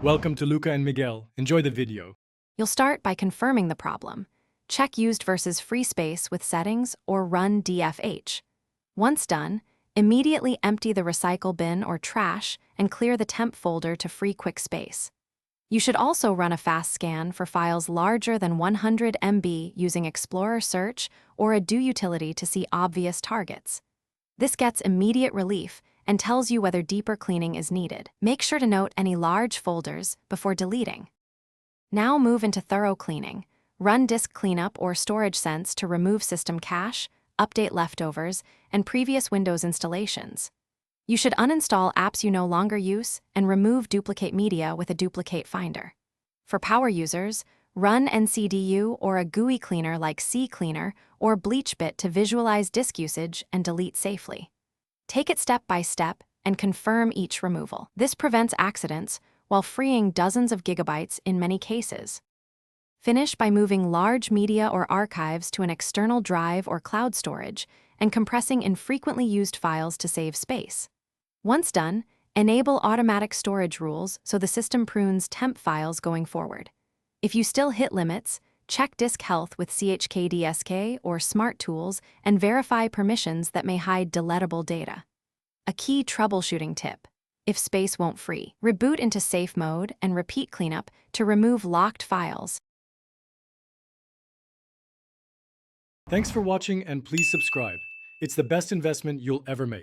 Welcome to Luca and Miguel. Enjoy the video. You'll start by confirming the problem. Check used versus free space with settings or run DFH. Once done, immediately empty the recycle bin or trash and clear the temp folder to free quick space. You should also run a fast scan for files larger than 100 MB using Explorer Search or a Do utility to see obvious targets. This gets immediate relief and tells you whether deeper cleaning is needed. Make sure to note any large folders before deleting. Now move into thorough cleaning. Run disk cleanup or storage sense to remove system cache, update leftovers, and previous Windows installations. You should uninstall apps you no longer use and remove duplicate media with a duplicate finder. For power users, run NCDU or a GUI cleaner like CCleaner or BleachBit to visualize disk usage and delete safely. Take it step by step and confirm each removal. This prevents accidents while freeing dozens of gigabytes in many cases. Finish by moving large media or archives to an external drive or cloud storage and compressing infrequently used files to save space. Once done, enable automatic storage rules so the system prunes temp files going forward. If you still hit limits, check disk health with CHKDSK or Smart Tools and verify permissions that may hide deletable data. A key troubleshooting tip: if space won't free, reboot into safe mode and repeat cleanup to remove locked files. Thanks for watching and please subscribe. It's the best investment you'll ever make.